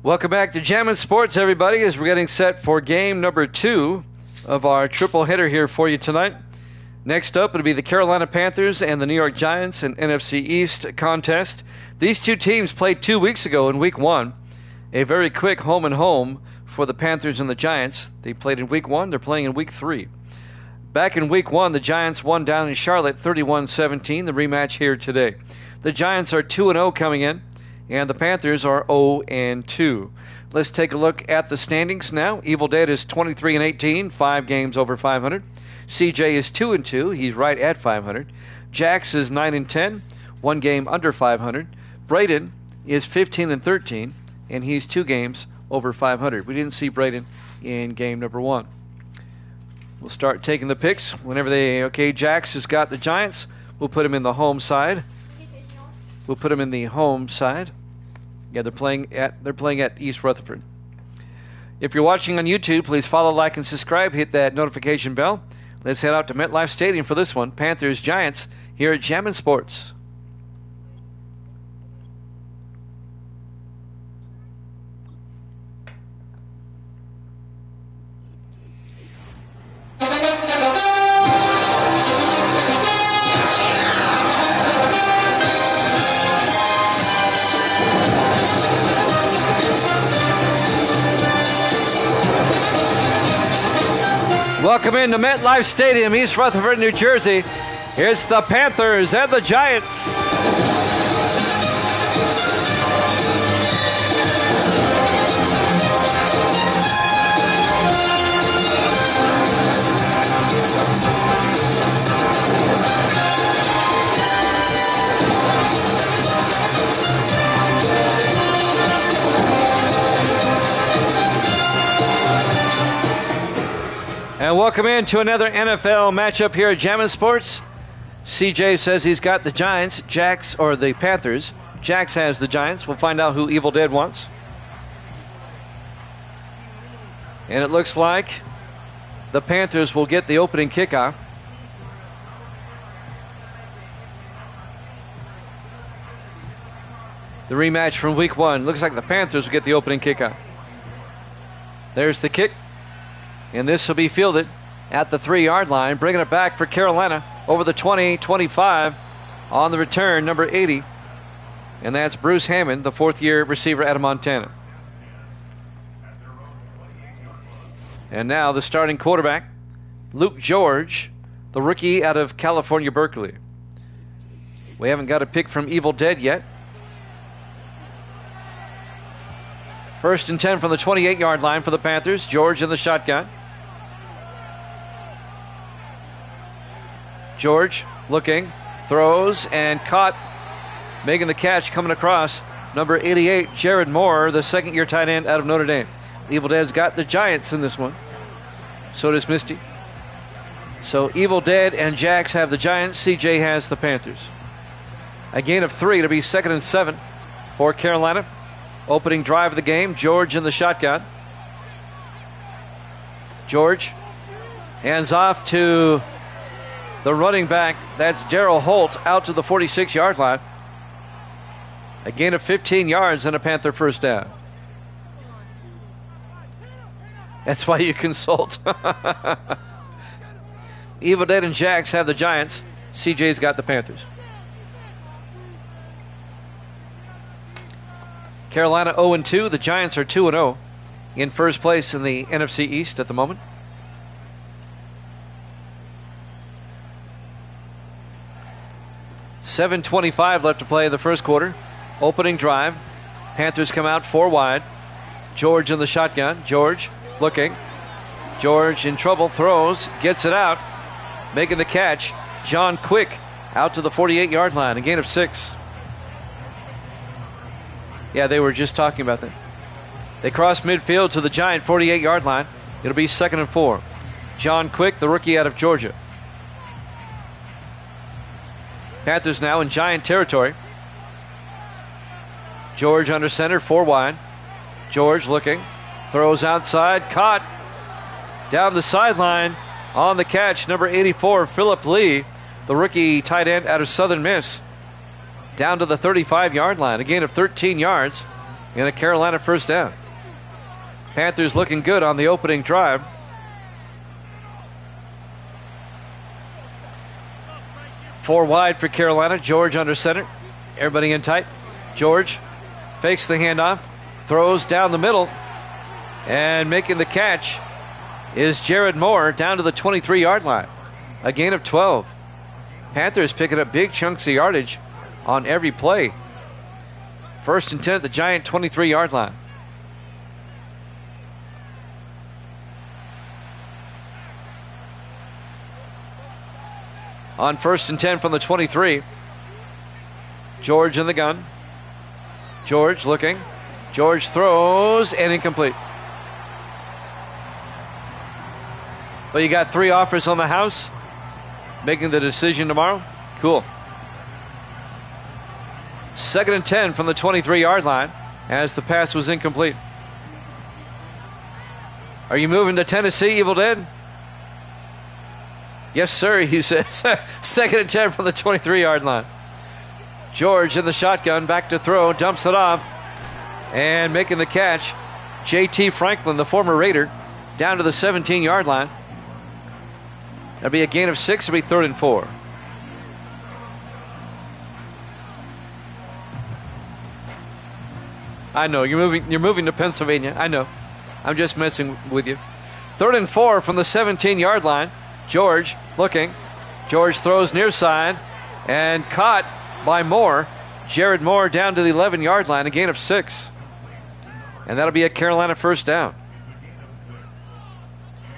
Welcome back to Jammin' Sports, everybody, as we're getting set for game number 2 of our triple header here for you tonight. Next up, it'll be the Carolina Panthers and the New York Giants in NFC East contest. These two teams played 2 weeks ago in Week 1. A very quick home-and-home for the Panthers and the Giants. They played in Week 1. They're playing in Week 3. Back in Week 1, the Giants won down in Charlotte 31-17, the rematch here today. The Giants are 2-0 coming in, and the Panthers are 0-2. Let's take a look at the standings now. Evil Dead is 23-18, 5 games over 500. CJ is 2-2. He's right at 500. Jax is 9-10, 1 game under 500. Braden is 15-13, and he's 2 games over 500. We didn't see Braden in game number 1. We'll start taking the picks whenever okay, Jax has got the Giants. We'll put him in the home side. We'll put him in the home side. Yeah, they're playing at East Rutherford. If you're watching on YouTube, please follow, like, and subscribe. Hit that notification bell. Let's head out to MetLife Stadium for this one. Panthers Giants here at Jammin' Sports. Welcome into MetLife Stadium, East Rutherford, New Jersey. Here's the Panthers and the Giants. And welcome into another NFL matchup here at Jammin' Sports. CJ says he's got the Giants, the Panthers. Jax has the Giants. We'll find out who Evil Dead wants. And it looks like the Panthers will get the opening kickoff. The rematch from Week 1. Looks like the Panthers will get the opening kickoff. There's the kick. And this will be fielded at the 3-yard line, bringing it back for Carolina over the 20-25 on the return, number 80. And that's Bruce Hammond, the 4th-year receiver out of Montana. And now the starting quarterback, Luke George, the rookie out of California, Berkeley. We haven't got a pick from Evil Dead yet. 1st and 10 from the 28-yard line for the Panthers. George in the shotgun. George looking, throws, and caught. Making the catch coming across. Number 88, Jared Moore, the 2nd-year tight end out of Notre Dame. Evil Dead's got the Giants in this one. So does Misty. So Evil Dead and Jax have the Giants. CJ has the Panthers. A gain of 3 to be 2nd and 7 for Carolina. Opening drive of the game, George in the shotgun. George hands off to the running back. That's Darrell Holt out to the 46-yard line. A gain of 15 yards and a Panther first down. That's why you consult. Evil Dead and Jax have the Giants. CJ's got the Panthers. Carolina 0-2. The Giants are 2-0 in first place in the NFC East at the moment. $7:25 left to play in the first quarter. Opening drive. Panthers come out 4 wide. George in the shotgun. George looking. George in trouble. Throws. Gets it out. Making the catch. John Quick out to the 48-yard line. A gain of 6. Yeah, they were just talking about that. They cross midfield to the Giant 48-yard line. It'll be 2nd and 4. John Quick, the rookie out of Georgia. Panthers now in Giant territory. George under center, 4 wide. George looking. Throws outside. Caught. Down the sideline. On the catch, number 84, Philip Lee, the rookie tight end out of Southern Miss. Down to the 35-yard line. A gain of 13 yards. and a Carolina first down. Panthers looking good on the opening drive. Four wide for Carolina. George under center. Everybody in tight. George fakes the handoff, throws down the middle, and making the catch is Jared Moore down to the 23-yard line. A gain of 12. Panthers picking up big chunks of yardage on every play. First and 10 at the Giant 23-yard line. On first and 10 from the 23. George in the gun. George looking. George throws and incomplete. Well, you got 3 offers on the house. Making the decision tomorrow. Cool. Second and 10 from the 23-yard line as the pass was incomplete. Are you moving to Tennessee, Evil Dead? Yes, sir, he says. Second and 10 from the 23-yard line. George in the shotgun, back to throw, dumps it off, and making the catch, J.T. Franklin, the former Raider, down to the 17-yard line. That'll be a gain of 6. It'll be 3rd and 4. I know, you're moving to Pennsylvania. I know. I'm just messing with you. 3rd and 4 from the 17-yard line. George looking. George throws near side and caught by Moore. Jared Moore down to the 11-yard line, a gain of 6. And that'll be a Carolina first down.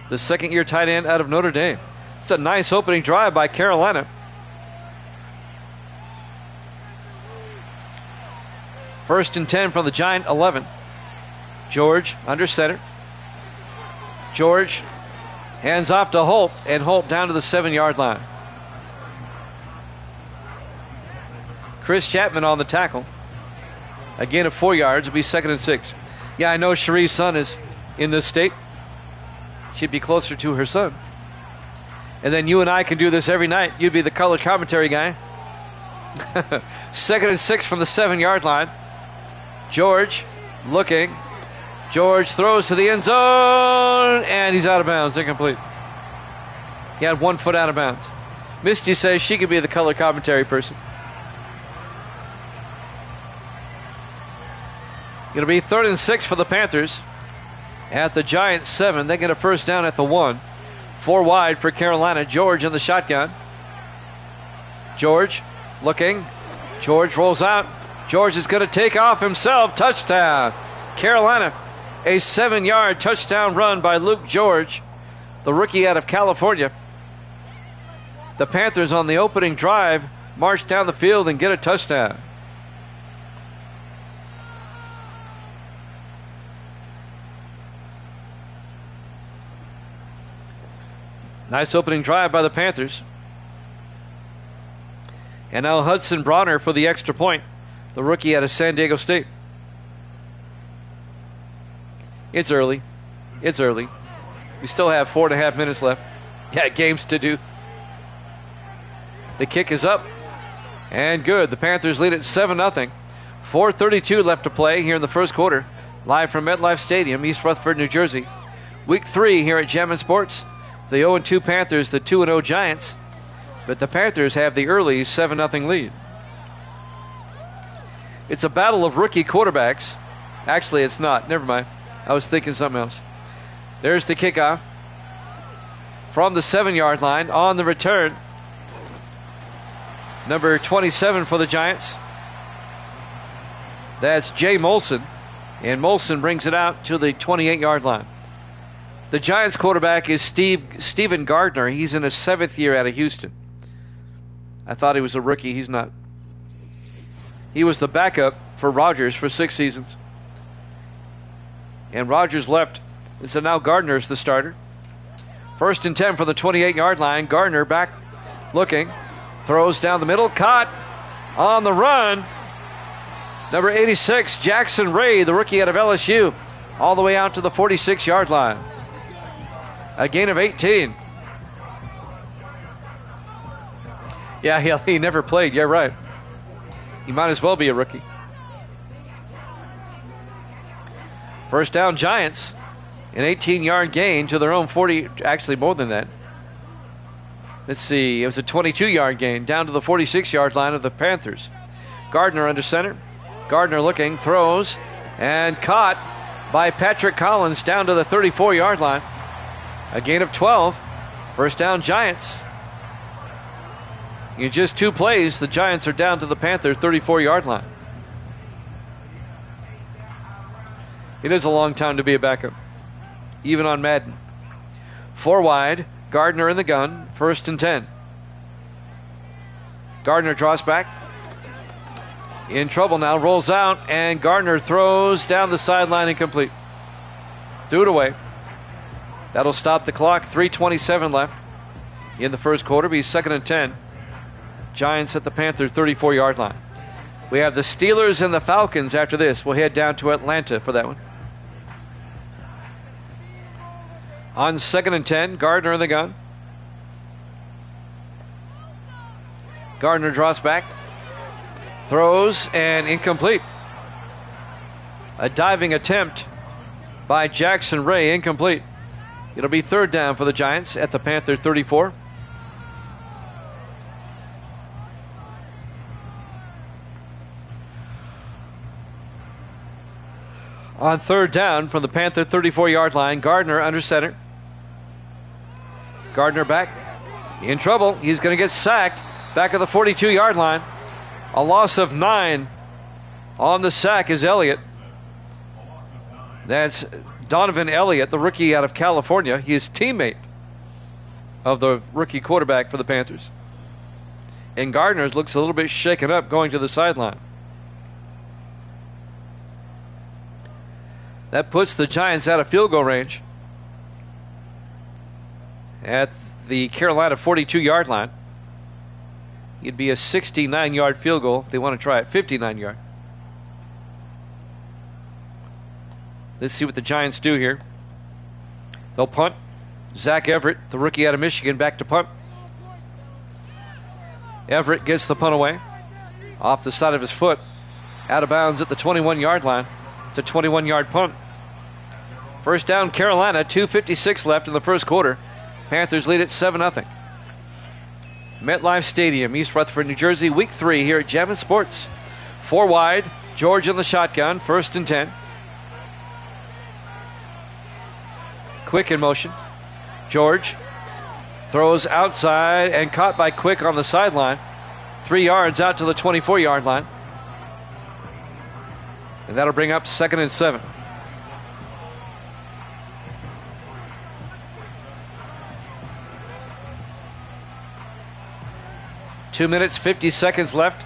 The second-year tight end out of Notre Dame. It's a nice opening drive by Carolina. First and 10 from the Giant 11. George under center. George hands off to Holt, and Holt down to the 7-yard line. Chris Chapman on the tackle. A gain of 4 yards. It'll be 2nd and 6. Yeah, I know Cherie's son is in this state. She'd be closer to her son. And then you and I can do this every night. You'd be the color commentary guy. 2nd and 6 from the 7-yard line. George looking. George throws to the end zone, and he's out of bounds. Incomplete. He had 1 foot out of bounds. Misty says she could be the color commentary person. It'll be 3rd and 6 for the Panthers at the Giants 7. They get a first down at the 1. 4 wide for Carolina. George in the shotgun. George looking. George rolls out. George is going to take off himself. Touchdown. Carolina. A 7-yard touchdown run by Luke George, the rookie out of California. The Panthers on the opening drive march down the field and get a touchdown. Nice opening drive by the Panthers. And now Hudson Bronner for the extra point, the rookie out of San Diego State. It's early. It's early. We still have 4.5 minutes left. Yeah, games to do. The kick is up. And good. The Panthers lead at 7-0. 4:32 left to play here in the first quarter. Live from MetLife Stadium, East Rutherford, New Jersey. Week 3 here at Jammin' Sports. The 0-2 Panthers, the 2-0 Giants. But the Panthers have the early 7-0 lead. It's a battle of rookie quarterbacks. Actually, it's not. Never mind. I was thinking something else. There's the kickoff from the 7-yard line. On the return, number 27 for the Giants. That's Jay Molson. And Molson brings it out to the 28-yard line. The Giants quarterback is Steven Gardner. He's in his 7th year out of Houston. I thought he was a rookie. He's not. He was the backup for Rodgers for 6 seasons. And Rodgers left. So now Gardner's the starter. First and 10 from the 28-yard line. Gardner back looking. Throws down the middle. Caught on the run. Number 86, Jackson Ray, the rookie out of LSU. All the way out to the 46-yard line. A gain of 18. Yeah, he never played. Yeah, right. He might as well be a rookie. First down, Giants. An 18-yard gain to their own 40, actually more than that. Let's see, it was a 22-yard gain down to the 46-yard line of the Panthers. Gardner under center. Gardner looking, throws, and caught by Patrick Collins down to the 34-yard line. A gain of 12. First down, Giants. In just 2 plays, the Giants are down to the Panther 34-yard line. It is a long time to be a backup, even on Madden. 4 wide, Gardner in the gun, 1st and 10. Gardner draws back. In trouble now, rolls out, and Gardner throws down the sideline incomplete. Threw it away. That'll stop the clock. 3:27 left in the first quarter. Be 2nd and 10. Giants at the Panther 34-yard line. We have the Steelers and the Falcons after this. We'll head down to Atlanta for that one. On 2nd and 10, Gardner in the gun. Gardner draws back. Throws and incomplete. A diving attempt by Jackson Ray, incomplete. It'll be 3rd down for the Giants at the Panther 34. On 3rd down from the Panther 34-yard line, Gardner under center. Gardner back. In trouble. He's going to get sacked back at the 42-yard line. A loss of 9. On the sack is Elliott. That's Donovan Elliott, the rookie out of California. He is teammate of the rookie quarterback for the Panthers. And Gardner looks a little bit shaken up going to the sideline. That puts the Giants out of field goal range at the Carolina 42-yard line. It'd be a 69-yard field goal if they want to try it. 59-yard. Let's see what the Giants do here. They'll punt. Zach Everett, the rookie out of Michigan, back to punt. Everett gets the punt away. Off the side of his foot. Out of bounds at the 21-yard line. It's a 21-yard punt. First down, Carolina. 2:56 left in the first quarter. Panthers lead at 7-0. MetLife Stadium, East Rutherford, New Jersey. Week 3 here at Jammin' Sports. 4 wide. George in the shotgun. 1st and 10. Quick in motion. George throws outside and caught by Quick on the sideline. 3 yards out to the 24-yard line. And that'll bring up 2nd and 7. Two minutes, 50 seconds left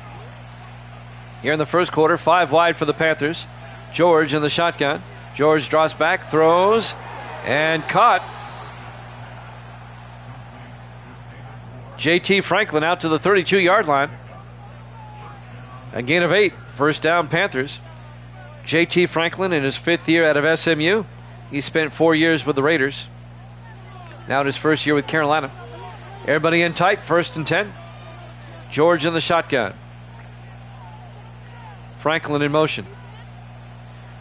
here in the first quarter. 5 wide for the Panthers. George in the shotgun. George draws back, throws, and caught. J.T. Franklin out to the 32-yard line. A gain of 8. First down, Panthers. J.T. Franklin in his 5th year out of SMU. He spent 4 years with the Raiders. Now in his first year with Carolina. Everybody in tight, 1st and 10. George in the shotgun. Franklin in motion.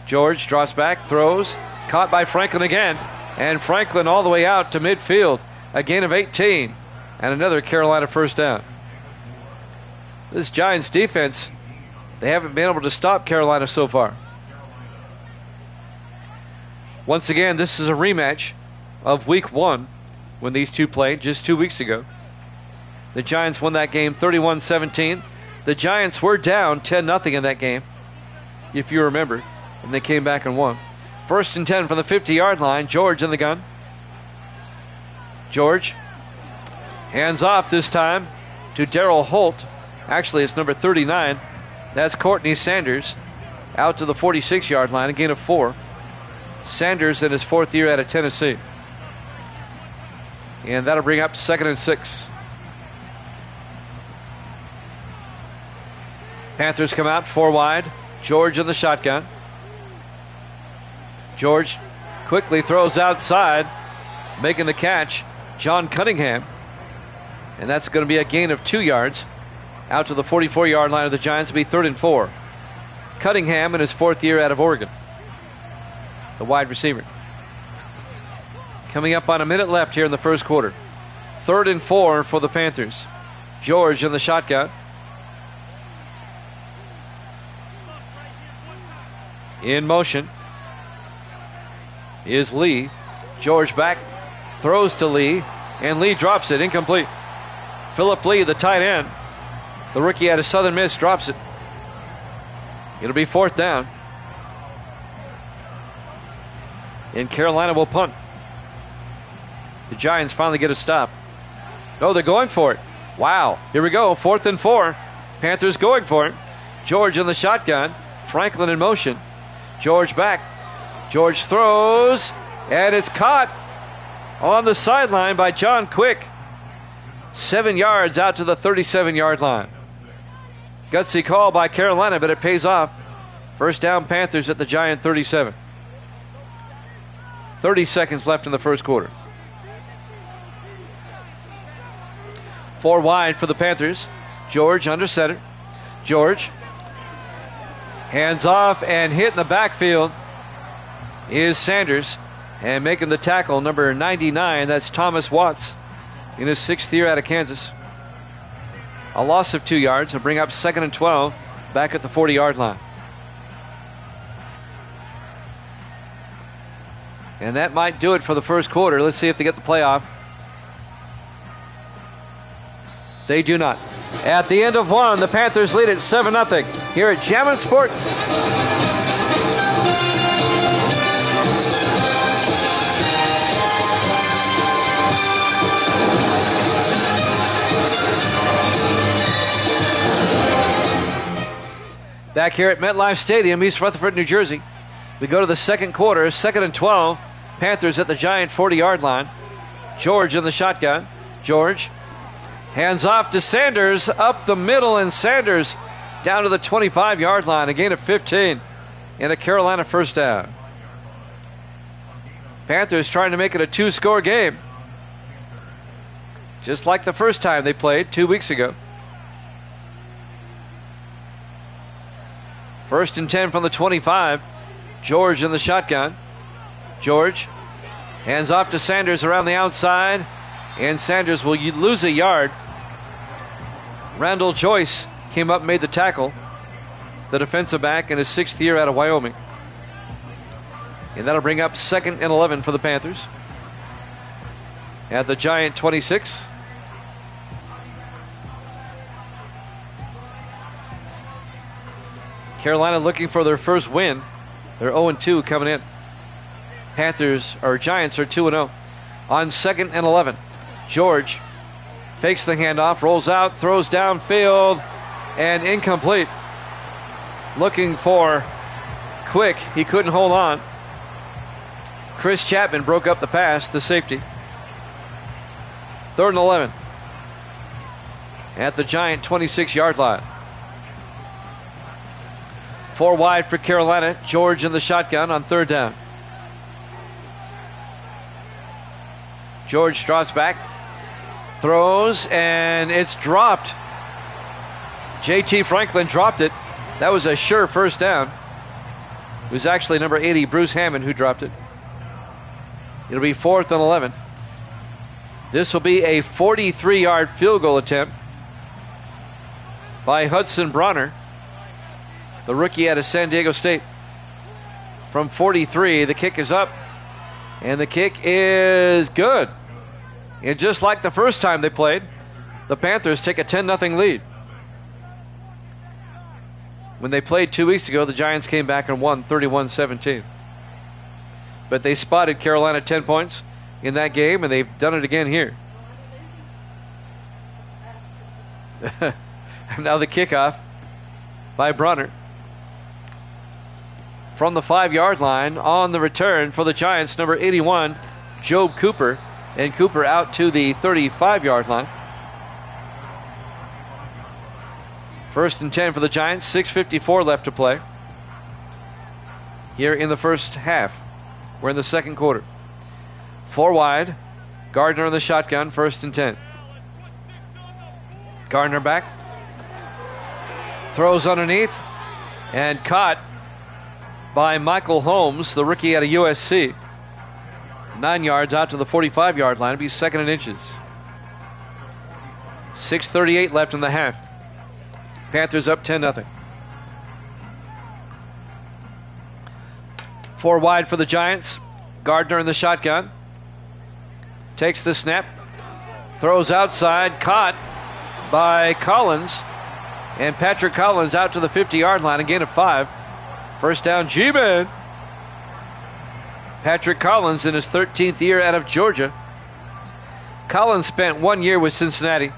George draws back, throws. Caught by Franklin again. And Franklin all the way out to midfield. A gain of 18. And another Carolina first down. This Giants defense, they haven't been able to stop Carolina so far. Once again, this is a rematch of Week 1 when these two played just 2 weeks ago. The Giants won that game 31-17. The Giants were down 10-0 in that game, if you remember, and they came back and won. 1st and 10 from the 50-yard line. George in the gun. George hands off this time to Darryl Holt. Actually, it's number 39. That's Courtney Sanders out to the 46-yard line, a gain of 4. Sanders in his 4th year out of Tennessee. And that'll bring up 2nd and 6. Panthers come out 4 wide. George in the shotgun. George quickly throws outside, making the catch, John Cunningham. And that's going to be a gain of 2 yards out to the 44-yard line of the Giants. Will be 3rd and 4. Cunningham in his 4th year out of Oregon. the wide receiver. Coming up on a minute left here in the first quarter. 3rd and 4 for the Panthers. George in the shotgun. In motion is Lee. George back, throws to Lee, and Lee drops it, incomplete. Philip Lee, the tight end, the rookie out of Southern Miss, drops it. It'll be 4th down. And Carolina will punt. The Giants finally get a stop. No, they're going for it. Wow, here we go, 4th and 4. Panthers going for it. George in the shotgun, Franklin in motion. George back. George throws, and it's caught on the sideline by John Quick. 7 yards out to the 37-yard line. Gutsy call by Carolina, but it pays off. First down, Panthers at the Giant 37. 30 seconds left in the first quarter. 4 wide for the Panthers. George under center. George. Hands off and hit in the backfield is Sanders. And making the tackle, number 99, that's Thomas Watts in his 6th year out of Kansas. A loss of 2 yards will bring up 2nd and 12 back at the 40-yard line. And that might do it for the first quarter. Let's see if they get the playoff. They do not. At the end of one, the Panthers lead at 7-0 here at Jammin' Sports. Back here at MetLife Stadium, East Rutherford, New Jersey. We go to the second quarter, 2nd and 12. Panthers at the Giant 40-yard line. George in the shotgun. George hands off to Sanders up the middle, and Sanders down to the 25-yard line. A gain of 15 and a Carolina first down. Panthers trying to make it a 2-score game, just like the first time they played 2 weeks ago. 1st and 10 from the 25. George in the shotgun. George hands off to Sanders around the outside, and Sanders will lose a yard. Randall Joyce came up and made the tackle, the defensive back in his 6th year out of Wyoming. And that'll bring up 2nd and 11 for the Panthers at the Giant 26. Carolina looking for their first win. They're 0-2 coming in. Giants are 2-0. On 2nd and 11, George fakes the handoff, rolls out, throws downfield, and incomplete. Looking for Quick. He couldn't hold on. Chris Chapman broke up the pass, the safety. 3rd and 11 at the Giant 26-yard line. 4 wide for Carolina. George in the shotgun on 3rd down. George drops back, throws, and it's dropped. J.T. Franklin dropped it. That was a sure first down. It was actually number 80, Bruce Hammond, who dropped it. It'll be 4th and 11. This will be a 43-yard field goal attempt by Hudson Bronner, the rookie out of San Diego State. From 43, the kick is up, and the kick is good. And just like the first time they played, the Panthers take a 10-0 lead. When they played 2 weeks ago, the Giants came back and won 31-17. But they spotted Carolina 10 points in that game, and they've done it again here. Now the kickoff by Bronner. From the 5-yard line on the return for the Giants, number 81, Job Cooper. And Cooper out to the 35-yard line. 1st and 10 for the Giants. 6:54 left to play here in the first half. We're in the second quarter. 4 wide. Gardner in the shotgun. 1st and 10. Gardner back. Throws underneath and caught by Michael Holmes, the rookie out of USC. 9 yards out to the 45-yard line. It'll be second and inches. 6:38 left in the half. Panthers up 10-0. 4 wide for the Giants. Gardner in the shotgun. Takes the snap. Throws outside. Caught by Collins. And Patrick Collins out to the 50-yard line. A gain of 5. First down, G-Man. Patrick Collins in his 13th year out of Georgia. Collins spent 1 year with Cincinnati.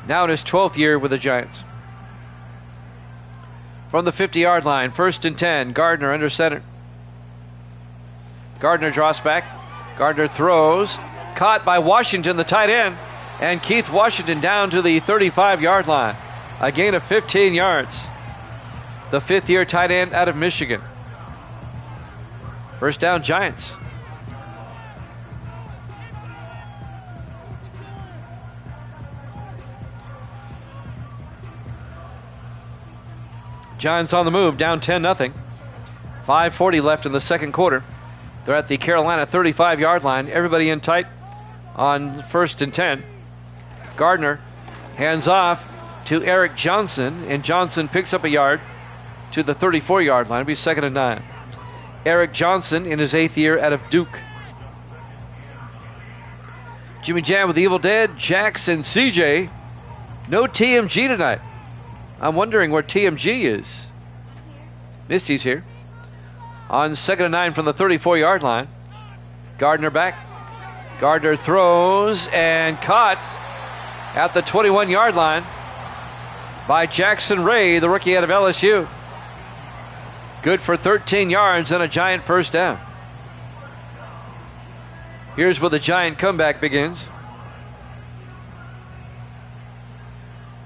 Now in his 12th year with the Giants. From the 50-yard line, 1st and 10. Gardner under center. Gardner draws back. Gardner throws. Caught by Washington, the tight end. And Keith Washington down to the 35-yard line. A gain of 15 yards. The 5th-year tight end out of Michigan. First down, Giants. Giants on the move, down 10-0. 5:40 left in the second quarter. They're at the Carolina 35-yard line. Everybody in tight on 1st and 10. Gardner hands off to Eric Johnson, and Johnson picks up a yard to the 34-yard line. It'll be 2nd and 9. Eric Johnson in his 8th year out of Duke. Jimmy Jam with the Evil Dead, Jax, and CJ. No TMG tonight. I'm wondering where TMG is. Misty's here. On 2nd and 9 from the 34-yard line. Gardner back. Gardner throws and caught at the 21-yard line by Jackson Ray, the rookie out of LSU. Good for 13 yards and a Giant first down. Here's where the Giant comeback begins.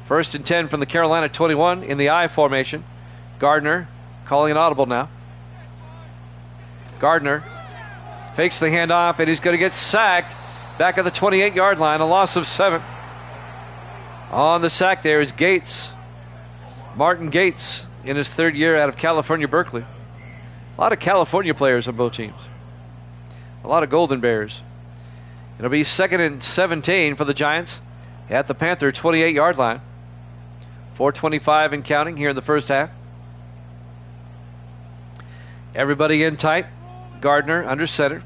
1st and 10 from the Carolina 21 in the I formation. Gardner calling an audible now. Gardner fakes the handoff, and he's going to get sacked back at the 28-yard line, a loss of 7. On the sack there is Gates. Martin Gates in his 3rd year out of California, Berkeley. A lot of California players on both teams. A lot of Golden Bears. It'll be 2nd and 17 for the Giants at the Panther 28-yard line. 4:25 and counting here in the first half. Everybody in tight. Gardner under center.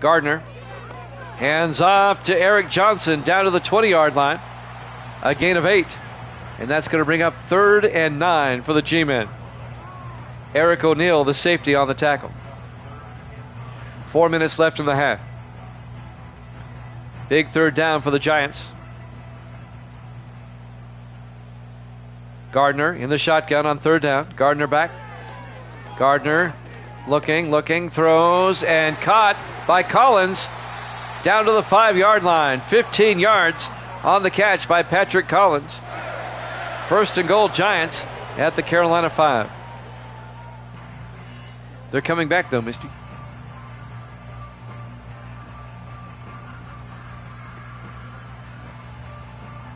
Gardner hands off to Eric Johnson down to the 20-yard line. A gain of 8. And that's going to bring up 3rd and 9 for the G-men. Eric O'Neal, the safety, on the tackle. 4 minutes left in the half. Big 3rd down for the Giants. Gardner in the shotgun on 3rd down. Gardner back. Gardner looking, throws, and caught by Collins down to the 5-yard line. 15 yards on the catch by Patrick Collins. 1st and goal, Giants at the Carolina 5. They're coming back though, Misty.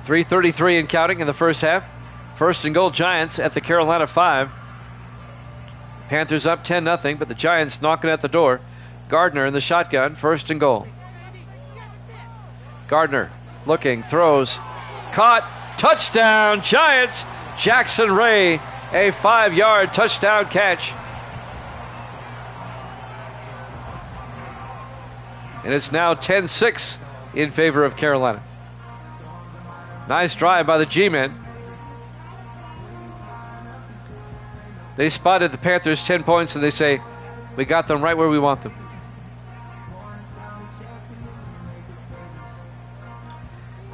.333 and counting in the first half. 1st and goal, Giants at the Carolina 5. Panthers up 10-0, but the Giants knocking at the door. Gardner in the shotgun, 1st and goal. Gardner looking, throws, caught, touchdown, Giants. Jackson Ray, a 5-yard touchdown catch. And it's now 10-6 in favor of Carolina. Nice drive by the G-men. They spotted the Panthers 10 points, and they say, we got them right where we want them.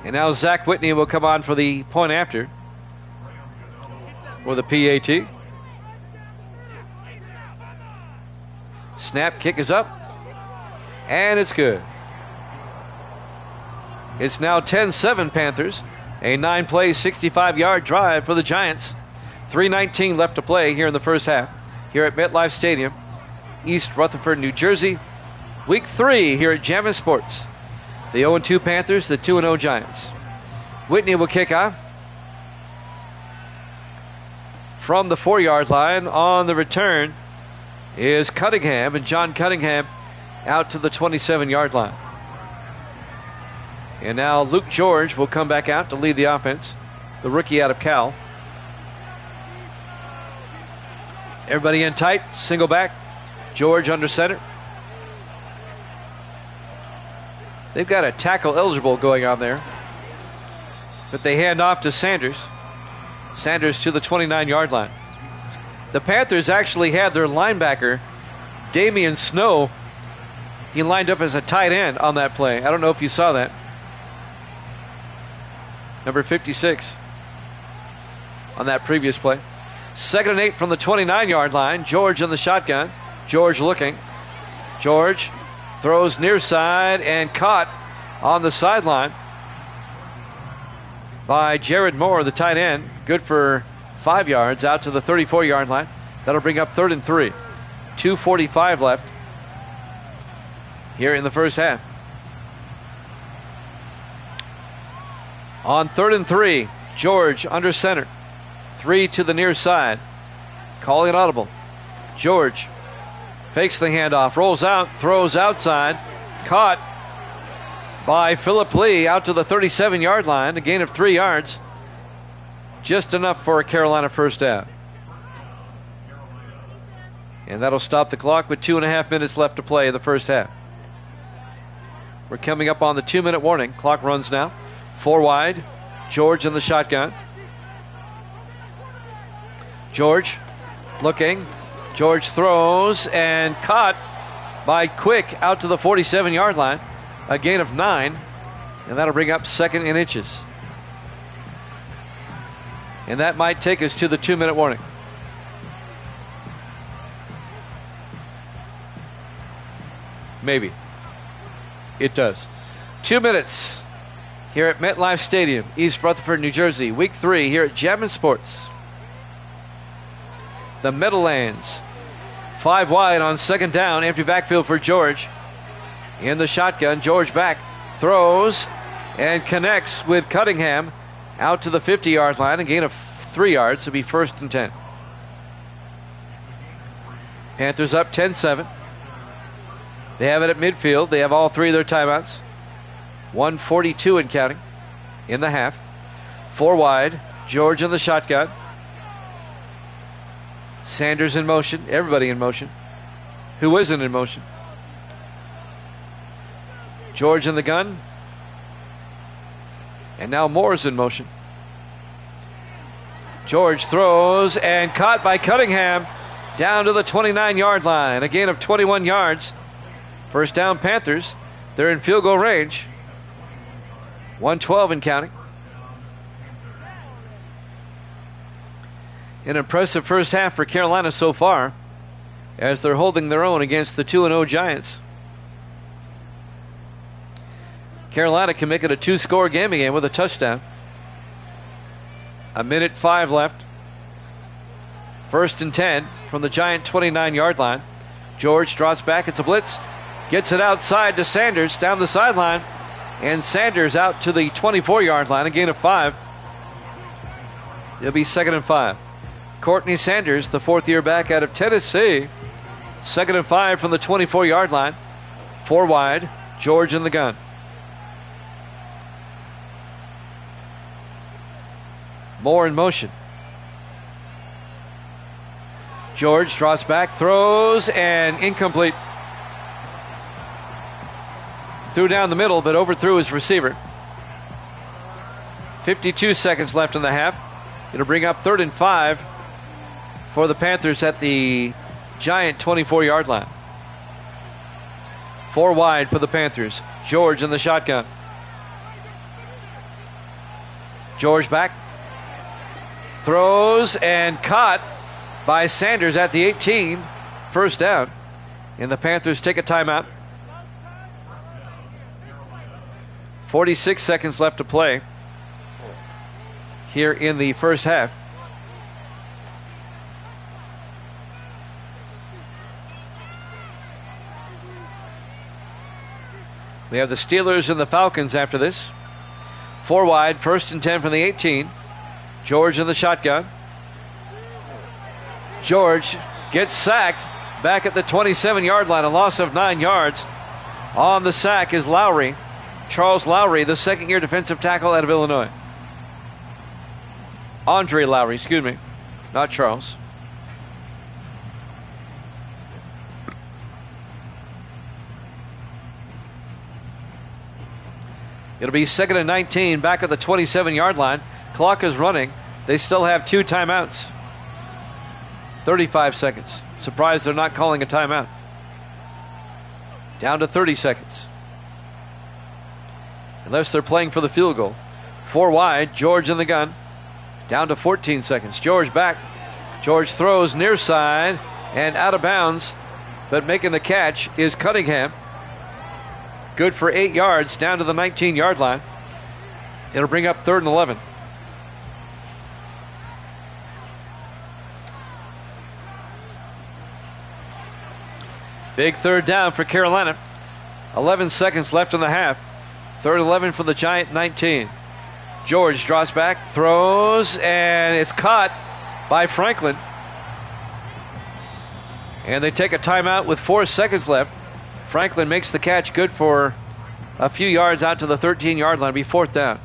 And now Zach Whitney will come on for the point after for the PAT. Snap, kick is up, and it's good. It's now 10-7 Panthers. A 9-play, 65-yard drive for the Giants. 3:19 left to play here in the first half here at MetLife Stadium, East Rutherford, New Jersey. Week 3 here at Jammin' Sports. The 0-2 Panthers, the 2-0 Giants. Whitney will kick off. from the 4-yard line. On the return is Cunningham, and John Cunningham out to the 27-yard line. And now Luke George will come back out to lead the offense, the rookie out of Cal. Everybody in tight, single back. George under center. They've got a tackle eligible going on there, but they hand off to Sanders. Sanders to the 29-yard line. The Panthers actually had their linebacker, Damian Snow. He lined up as a tight end on that play. I don't know if you saw that. Number 56 on that previous play. 2nd and 8 from the 29-yard line. George in the shotgun. George looking. George throws near side and caught on the sideline by Jared Moore, the tight end. Good for 5 yards out to the 34-yard line. That'll bring up 3rd and 3. 2:45 left here in the first half. On 3rd and 3, George under center. 3 to the near side. Calling it audible. George fakes the handoff, rolls out, throws outside. Caught by Phillip Lee out to the 37-yard line. A gain of 3 yards. Just enough for a Carolina first down. And that'll stop the clock with 2.5 minutes left to play in the first half. We're coming up on the 2-minute warning. Clock runs now. 4 wide. George in the shotgun. George looking. George throws and caught by Quick out to the 47-yard line. A gain of 9. And that'll bring up 2nd and inches. And that might take us to the 2-minute warning. Maybe. It does. 2 minutes here at MetLife Stadium, East Rutherford, New Jersey. Week 3 here at Jammin' Sports. The Meadowlands. 5 wide on 2nd down. Empty backfield for George. In the shotgun, George back. Throws and connects with Cunningham out to the 50-yard line. A gain of 3 yards. It'll be 1st and 10. Panthers up 10-7. They have it at midfield. They have all 3 of their timeouts. 1:42 and counting in the half. 4 wide. George in the shotgun. Sanders in motion. Everybody in motion. Who isn't in motion? George in the gun. And now Moore's in motion. George throws and caught by Cunningham down to the 29-yard line. A gain of 21 yards. First down Panthers. They're in field goal range. 1:12 and counting. An impressive first half for Carolina so far, as they're holding their own against the 2-0 Giants. Carolina can make it a 2-score game again with a touchdown. 1:05 left. 1st and 10 from the Giant 29-yard line. George drops back. It's a blitz. Gets it outside to Sanders down the sideline. And Sanders out to the 24-yard line. A gain of 5. It'll be 2nd and 5. Courtney Sanders, the 4th-year back out of Tennessee. 2nd and 5 from the 24-yard line. 4 wide. George in the gun. Moore in motion. George drops back, throws, and incomplete. Threw down the middle, but overthrew his receiver. 52 seconds left in the half. It'll bring up 3rd and 5 for the Panthers at the Giant 24-yard line. 4 wide for the Panthers. George in the shotgun. George back. Throws and caught by Sanders at the 18. First down. And the Panthers take a timeout. 46 seconds left to play here in the first half. We have the Steelers and the Falcons after this. 4 wide, 1st and 10 from the 18. George in the shotgun. George gets sacked back at the 27-yard line, a loss of 9 yards. On the sack is Lowry. Charles Lowry, the second-year defensive tackle out of Illinois. Andre Lowry, excuse me, not Charles. It'll be 2nd and 19 back at the 27-yard line. Clock is running. They still have 2 timeouts. 35 seconds. Surprised they're not calling a timeout. Down to 30 seconds. Unless they're playing for the field goal. 4 wide, George in the gun. Down to 14 seconds. George back. George throws near side and out of bounds. But making the catch is Cunningham. Good for 8 yards down to the 19-yard line. It'll bring up 3rd and 11. Big 3rd down for Carolina. 11 seconds left in the half. 3rd and 11 for the Giant 19. George draws back, throws, and it's caught by Franklin. And they take a timeout with 4 seconds left. Franklin makes the catch, good for a few yards out to the 13-yard line. It'll be 4th down.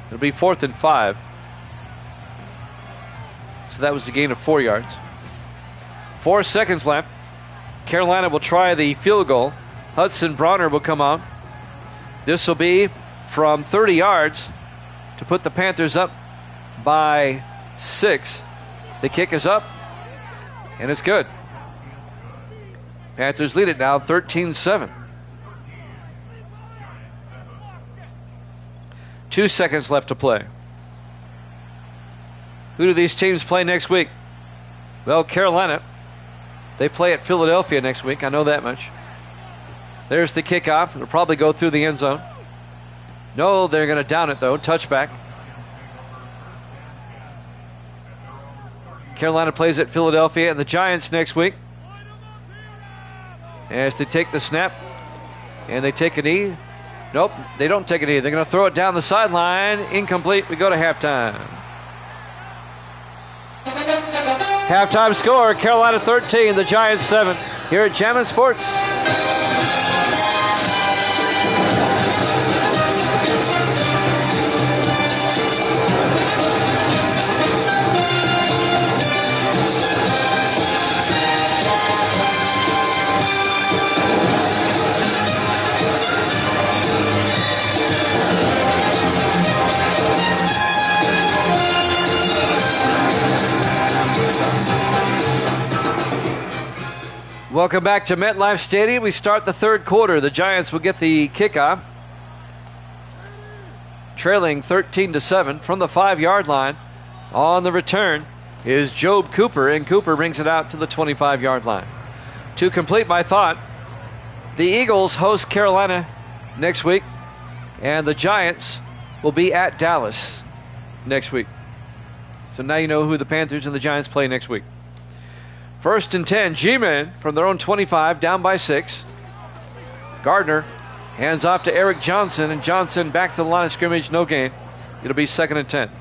It'll be 4th and 5. So that was the gain of 4 yards. 4 seconds left. Carolina will try the field goal. Hudson Bronner will come on. This will be from 30 yards to put the Panthers up by 6. The kick is up, and it's good. Panthers lead it now 13-7. 2 seconds left to play. Who do these teams play next week? Well, Carolina. They play at Philadelphia next week. I know that much. There's the kickoff. It'll probably go through the end zone. No, they're going to down it, though. Touchback. Carolina plays at Philadelphia and the Giants next week. As they take the snap and they take a knee. Nope, they don't take a knee. They're going to throw it down the sideline. Incomplete. We go to halftime. Halftime score, Carolina 13, the Giants 7. Here at Jammin' Sports. Welcome back to MetLife Stadium. We start the 3rd quarter. The Giants will get the kickoff. Trailing 13-7 from the 5-yard line. On the return is Job Cooper, and Cooper brings it out to the 25-yard line. To complete my thought, the Eagles host Carolina next week, and the Giants will be at Dallas next week. So now you know who the Panthers and the Giants play next week. 1st and 10, G-Men from their own 25, down by 6. Gardner hands off to Eric Johnson, and Johnson back to the line of scrimmage, no gain. It'll be 2nd and 10.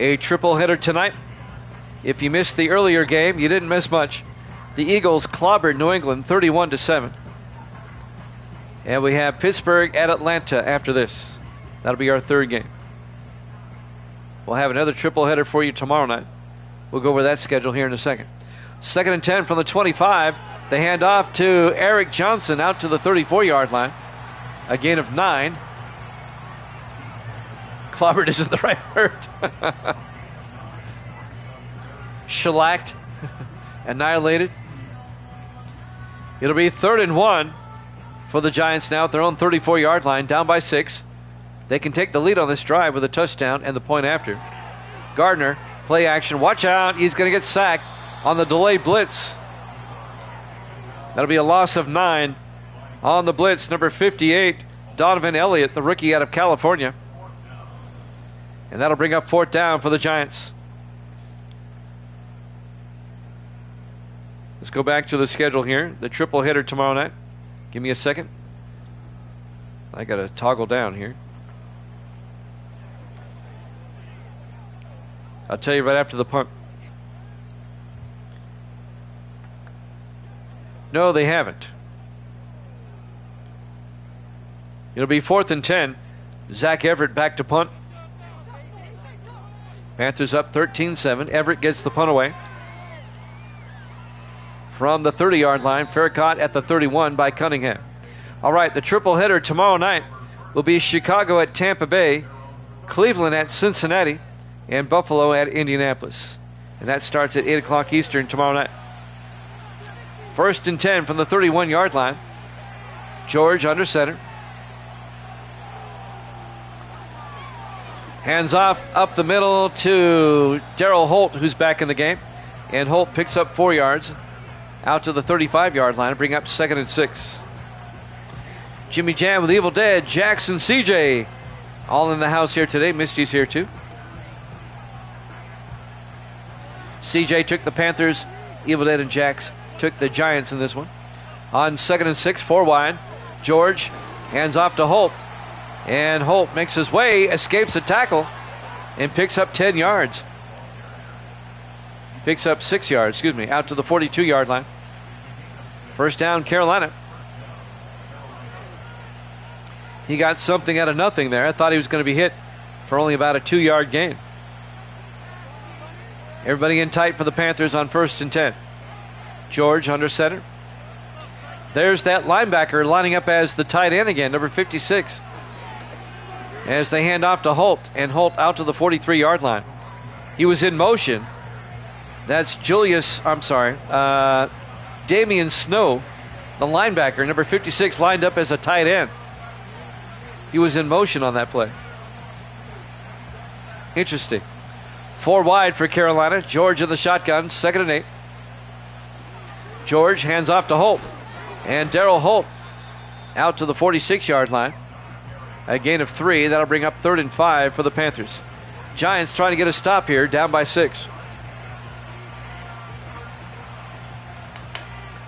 A triple header tonight. If you missed the earlier game, you didn't miss much. The Eagles clobbered New England 31-7. And we have Pittsburgh at Atlanta after this. That'll be our 3rd game. We'll have another triple header for you tomorrow night. We'll go over that schedule here in a second. 2nd and 10 from the 25. The handoff to Eric Johnson out to the 34-yard line. A gain of 9. Clobbered isn't the right word. Shellacked. Annihilated. It'll be 3rd and 1 for the Giants now at their own 34-yard line, down by 6. They can take the lead on this drive with a touchdown and the point after. Gardner, play action. Watch out. He's going to get sacked on the delayed blitz. That'll be a loss of 9 on the blitz. Number 58, Donovan Elliott, the rookie out of California. And that'll bring up 4th down for the Giants. Let's go back to the schedule here. The triple header tomorrow night. Give me a second. I got to toggle down here. I'll tell you right after the punt. No, they haven't. It'll be 4th and 10. Zach Everett back to punt. Panthers up 13-7. Everett gets the punt away. From the 30-yard line, fair caught at the 31 by Cunningham. All right, the triple header tomorrow night will be Chicago at Tampa Bay, Cleveland at Cincinnati, and Buffalo at Indianapolis. And that starts at 8 o'clock Eastern tomorrow night. 1st and 10 from the 31-yard line. George under center. Hands off up the middle to Darryl Holt, who's back in the game. And Holt picks up 4 yards out to the 35-yard line, bring up 2nd and 6. Jimmy Jam with Evil Dead, Jackson, CJ, all in the house here today. Misty's here too. CJ took the Panthers. Evil Dead and Jax took the Giants in this one. On 2nd and 6, 4 wide. George hands off to Holt. And Holt makes his way, escapes a tackle, and picks up 10 yards. Picks up 6 yards, out to the 42-yard line. First down, Carolina. He got something out of nothing there. I thought he was going to be hit for only about a 2-yard gain. Everybody in tight for the Panthers on 1st and 10. George under center. There's that linebacker lining up as the tight end again, number 56. As they hand off to Holt, and Holt out to the 43-yard line. He was in motion. That's Damian Snow, the linebacker, number 56, lined up as a tight end. He was in motion on that play. Interesting. 4 wide for Carolina. George in the shotgun, 2nd and 8. George hands off to Holt. And Darryl Holt out to the 46-yard line. A gain of 3. That'll bring up 3rd and 5 for the Panthers. Giants trying to get a stop here, down by 6.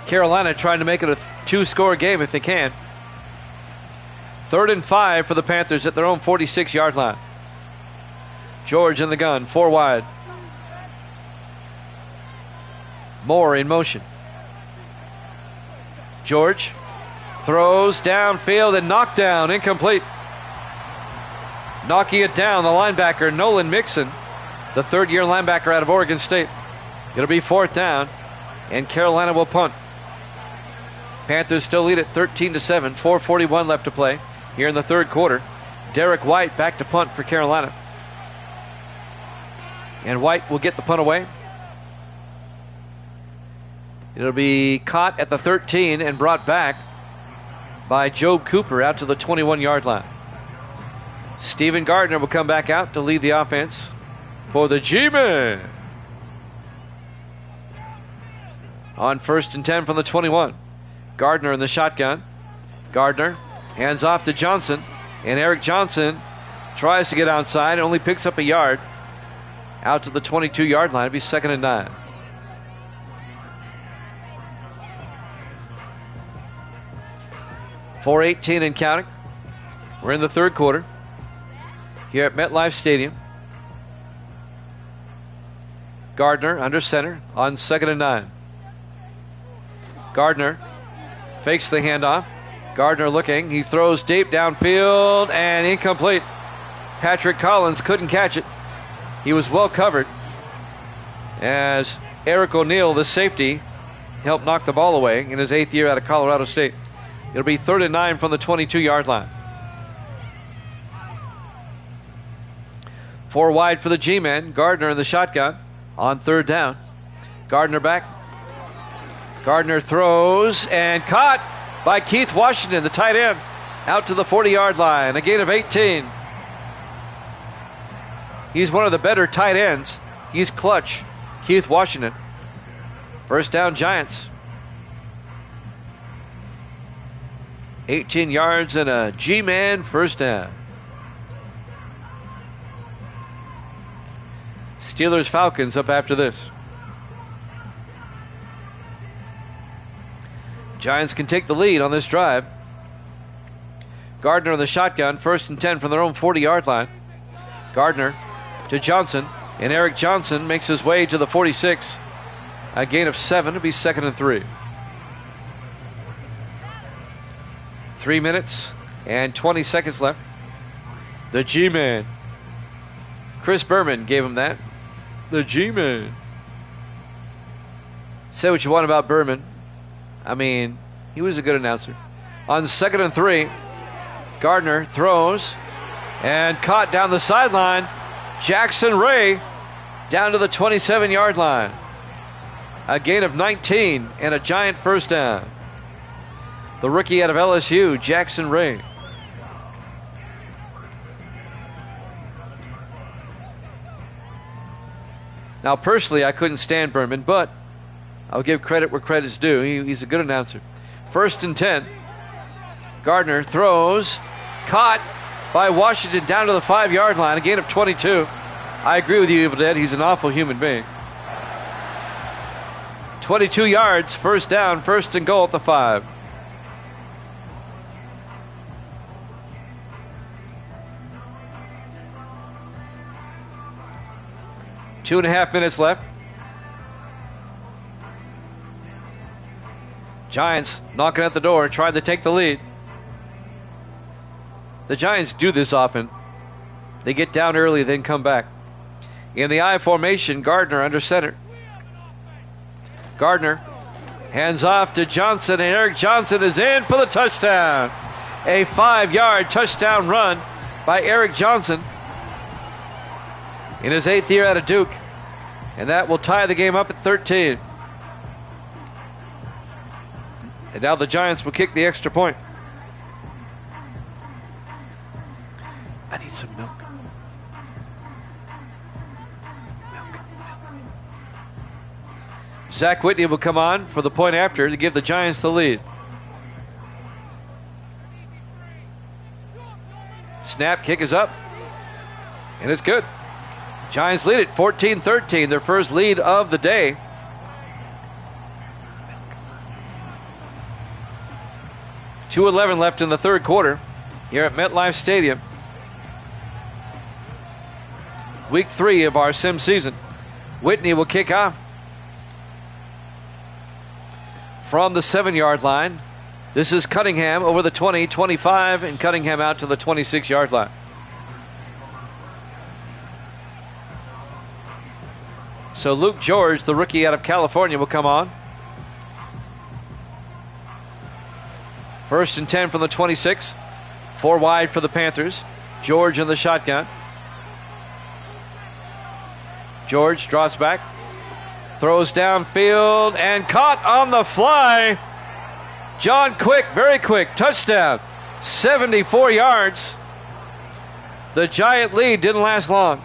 Carolina trying to make it a 2-score game if they can. 3rd and 5 for the Panthers at their own 46-yard line. George in the gun, 4 wide. Moore in motion. George throws downfield and knocked down, incomplete. Knocking it down, the linebacker, Nolan Mixon, the 3rd-year linebacker out of Oregon State. It'll be 4th down, and Carolina will punt. Panthers still lead at 13-7, 4:41 left to play here in the 3rd quarter. Derek White back to punt for Carolina. And White will get the punt away. It'll be caught at the 13 and brought back by Job Cooper out to the 21-yard line. Steven Gardner will come back out to lead the offense for the G-Men. On 1st and 10 from the 21. Gardner in the shotgun. Gardner hands off to Johnson. And Eric Johnson tries to get outside and only picks up a yard. Out to the 22-yard line. It'll be 2nd and 9. .418 and counting. We're in the 3rd quarter here at MetLife Stadium. Gardner under center on 2nd and 9. Gardner fakes the handoff. Gardner looking. He throws deep downfield and incomplete. Patrick Collins couldn't catch it. He was well covered as Eric O'Neal, the safety, helped knock the ball away in his 8th year out of Colorado State. It'll be 3rd and 9 from the 22-yard line. 4 wide for the G-men. Gardner in the shotgun on 3rd down. Gardner back. Gardner throws and caught by Keith Washington, the tight end, out to the 40-yard line. A gain of 18. He's one of the better tight ends. He's clutch. Keith Washington. First down, Giants. 18 yards and a G-man first down. Steelers-Falcons up after this. Giants can take the lead on this drive. Gardner in the shotgun, 1st and 10 from their own 40-yard line. Gardner to Johnson. And Eric Johnson makes his way to the 46. A gain of 7 to be 2nd and 3. 3 minutes and 20 seconds left. The G-Man. Chris Berman gave him that. The G-Man. Say what you want about Berman. I mean, he was a good announcer. On 2nd and 3, Gardner throws and caught down the sideline. Jackson Ray down to the 27-yard line. A gain of 19 and a giant first down. The rookie out of LSU, Jackson Ray. Now, personally, I couldn't stand Berman, but I'll give credit where credit's due. He's a good announcer. 1st and 10. Gardner throws. Caught by Washington down to the 5-yard line. A gain of 22. I agree with you, Evil Dead. He's an awful human being. 22 yards, first down, 1st and goal at the 5. Two and a half minutes left. Giants knocking at the door, trying to take the lead. The Giants do this often. They get down early, then come back. In the I formation, Gardner under center. Gardner hands off to Johnson, and Eric Johnson is in for the touchdown. A 5-yard touchdown run by Eric Johnson in his 8th year out of Duke. And that will tie the game up at 13. And now the Giants will kick the extra point. I need some milk. Zach Whitney will come on for the point after to give the Giants the lead. Snap, kick is up. And it's good. Giants lead it 14-13, their first lead of the day. .2:11 left in the third quarter here at MetLife Stadium. Week 3 of our sim season. Whitney will kick off from the 7-yard line. This is Cunningham over the 20, 25, and Cunningham out to the 26-yard line. So Luke George, the rookie out of California, will come on. 1st and 10 from the 26. 4 wide for the Panthers. George in the shotgun. George draws back. Throws downfield and caught on the fly. John Quick, very quick. Touchdown. 74 yards. The Giant lead didn't last long.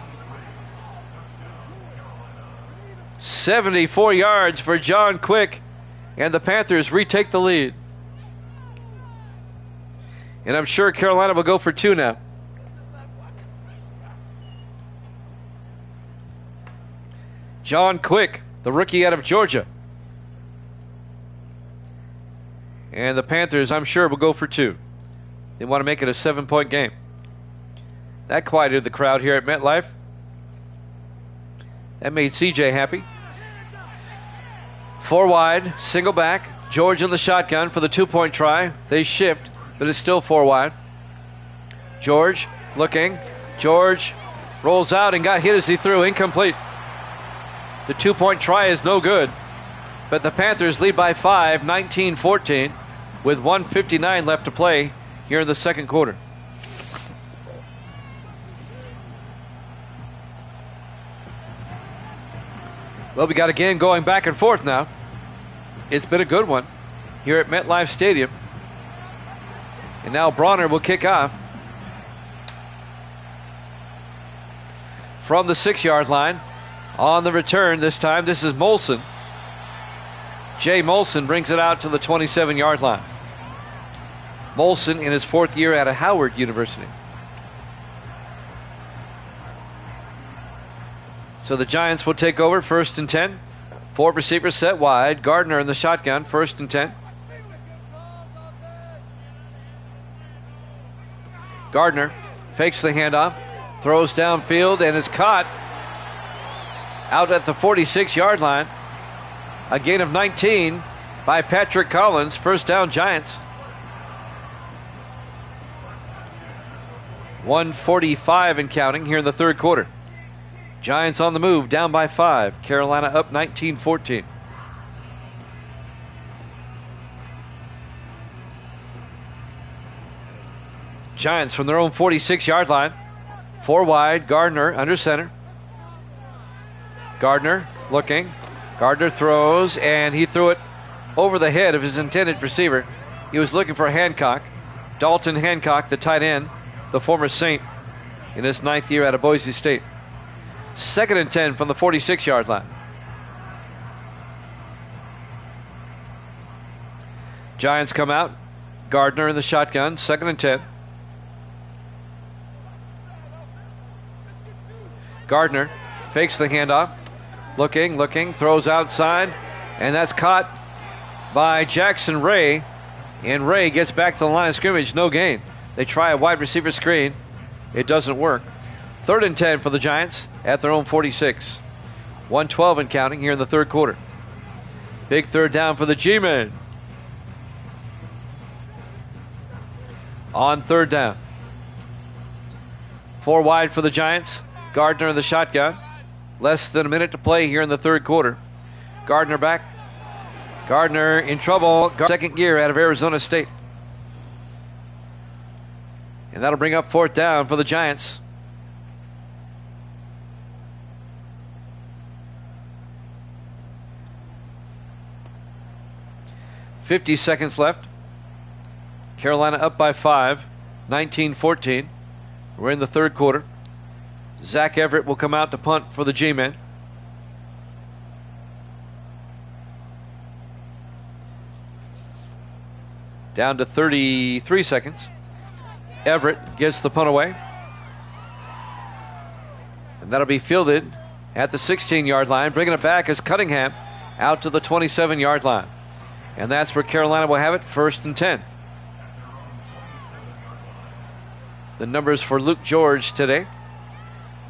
74 yards for John Quick. And the Panthers retake the lead. And I'm sure Carolina will go for 2 now. John Quick, the rookie out of Georgia. And the Panthers, I'm sure, will go for 2. They want to make it a 7-point game. That quieted the crowd here at MetLife. That made CJ happy. 4 wide, single back. George in the shotgun for the 2-point try. They shift, but it's still 4 wide. George looking. George rolls out and got hit as he threw. Incomplete. The 2-point try is no good. But the Panthers lead by 5, 19-14, with 1:59 left to play here in the second quarter. Well, we got a game going back and forth now. It's been a good one here at MetLife Stadium. And now Bronner will kick off from the 6-yard line. On the return this time, this is Molson. Jay Molson brings it out to the 27-yard line. Molson in his 4th year out of Howard University. So the Giants will take over, 1st and 10. 4 receivers set wide. Gardner in the shotgun, 1st and 10. Gardner fakes the handoff, throws downfield, and is caught out at the 46-yard line. A gain of 19 by Patrick Collins. First down, Giants. 1:45 and counting here in the third quarter. Giants on the move, down by 5. Carolina up 19-14. Giants from their own 46-yard line. 4 wide, Gardner under center. Gardner looking. Gardner throws, and he threw it over the head of his intended receiver. He was looking for Hancock. Dalton Hancock, the tight end, the former Saint, in his 9th year out of Boise State. 2nd and 10 from the 46-yard line. Giants come out. Gardner in the shotgun. 2nd and 10. Gardner fakes the handoff. Looking, throws outside, and that's caught by Jackson Ray. And Ray gets back to the line of scrimmage. No gain. They try a wide receiver screen. It doesn't work. 3rd and 10 for the Giants at their own 46. 1:12 and counting here in the third quarter. Big third down for the G-Men. On third down. 4 wide for the Giants. Gardner in the shotgun. Less than a minute to play here in the third quarter. Gardner back. Gardner in trouble. 2nd year out of Arizona State. And that'll bring up 4th down for the Giants. .50 seconds left. Carolina up by 5. 19-14. We're in the third quarter. Zach Everett will come out to punt for the G-Men. Down to 33 seconds. Everett gets the punt away. And that'll be fielded at the 16-yard line. Bringing it back is Cunningham out to the 27-yard line. And that's where Carolina will have it, 1st and 10. The numbers for Luke George today.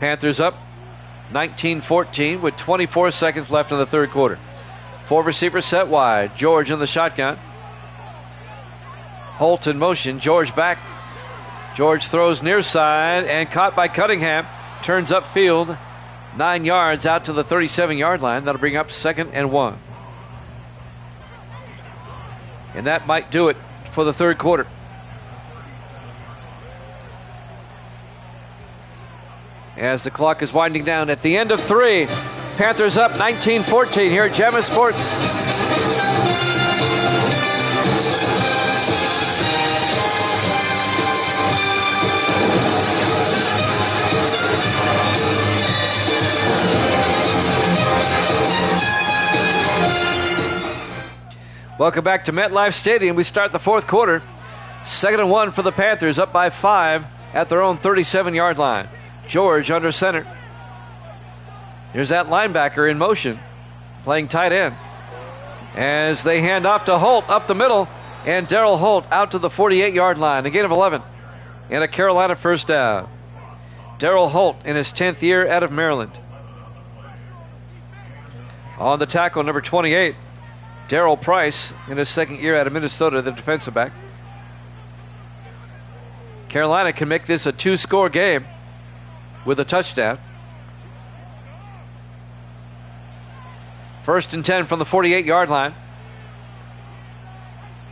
Panthers up 19-14 with 24 seconds left in the third quarter. 4 receivers set wide. George in the shotgun. Holt in motion. George back. George throws near side and caught by Cunningham. Turns upfield 9 yards out to the 37-yard line. That'll bring up 2nd and 1. And that might do it for the third quarter. As the clock is winding down at the end of 3. Panthers up 19-14 here at Gemma Sports. Welcome back to MetLife Stadium. We start the fourth quarter. 2nd and 1 for the Panthers, up by 5 at their own 37-yard line. George under center. Here's that linebacker in motion, playing tight end. As they hand off to Holt up the middle, and Darryl Holt out to the 48-yard line. A gain of 11 and a Carolina first down. Darryl Holt in his 10th year out of Maryland. On the tackle, number 28, Darrell Price in his 2nd year out of Minnesota, the defensive back. Carolina can make this a 2-score game with a touchdown. 1st and 10 from the 48-yard line.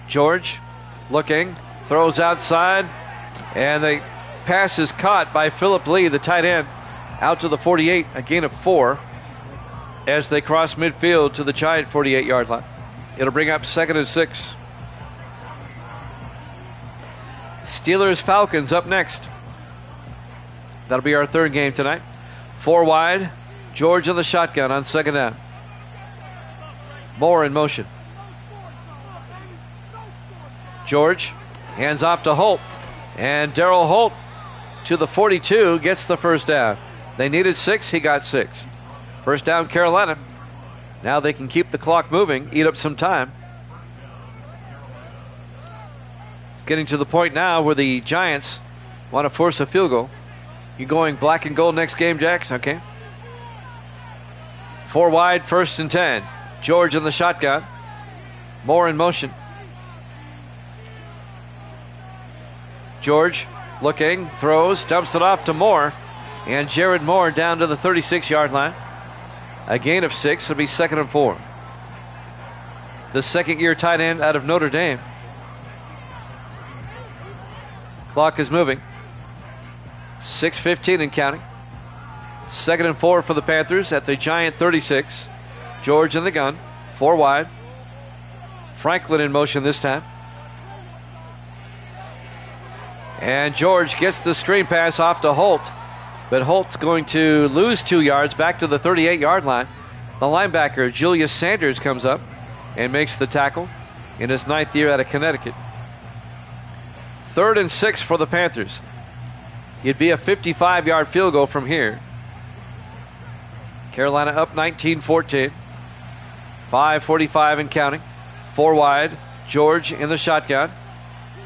George looking, throws outside, and the pass is caught by Philip Lee, the tight end, out to the 48, a gain of 4 as they cross midfield to the Giant 48-yard line. It'll bring up 2nd and 6. Steelers-Falcons up next. That'll be our third game tonight. 4 wide. George in the shotgun on 2nd down. Moore in motion. George hands off to Holt. And Darryl Holt to the 42 gets the first down. They needed 6. He got 6. First down, Carolina. Now they can keep the clock moving, eat up some time. It's getting to the point now where the Giants want to force a field goal. You going black and gold next game, Jax? Okay. 4 wide, 1st and 10. George in the shotgun. Moore in motion. George looking, throws, dumps it off to Moore. And Jared Moore down to the 36-yard line. A gain of 6. It'll be 2nd and 4. The second-year tight end out of Notre Dame. Clock is moving. 6:15 and counting. 2nd and 4 for the Panthers at the Giant 36. George in the gun. 4 wide. Franklin in motion this time. And George gets the screen pass off to Holt. But Holt's going to lose 2 yards back to the 38-yard line. The linebacker, Julius Sanders, comes up and makes the tackle in his 9th year out of Connecticut. 3rd and 6 for the Panthers. It'd be a 55-yard field goal from here. Carolina up 19-14. 5:45 and counting. 4 wide. George in the shotgun.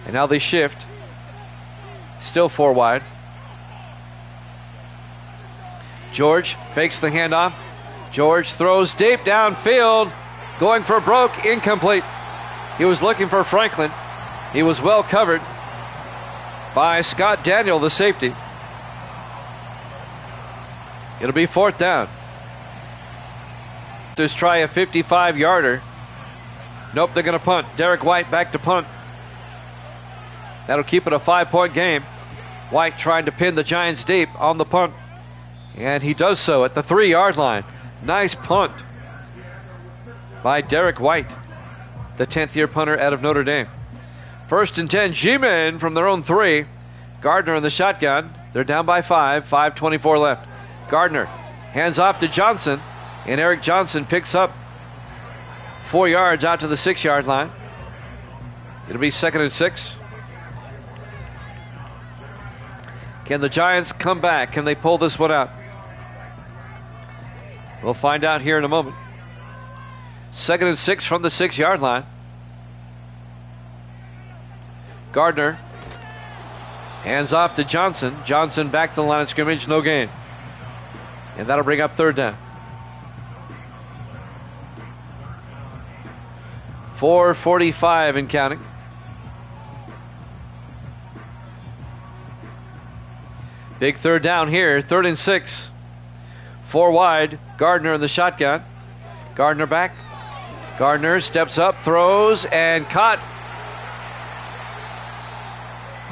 And now they shift. Still 4 wide. George fakes the handoff. George throws deep downfield. Going for broke. Incomplete. He was looking for Franklin. He was well covered by Scott Daniel, the safety. It'll be 4th down. Just try a 55-yarder. Nope, they're going to punt. Derek White back to punt. That'll keep it a 5-point game. White trying to pin the Giants deep on the punt. And he does so at the 3-yard line. Nice punt by Derek White, the 10th-year punter out of Notre Dame. 1st and 10, G-Men from their own 3. Gardner in the shotgun. They're down by 5. 5:24 left. Gardner hands off to Johnson. And Eric Johnson picks up 4 yards out to the 6-yard line. It'll be 2nd and 6. Can the Giants come back? Can they pull this one out? We'll find out here in a moment. 2nd and 6 from the 6-yard line. Gardner hands off to Johnson. Johnson back to the line of scrimmage. No gain. And that'll bring up 3rd down. 4:45 and counting. Big 3rd down here. 3rd and 6. 4 wide. Gardner in the shotgun. Gardner back. Gardner steps up, throws, and caught.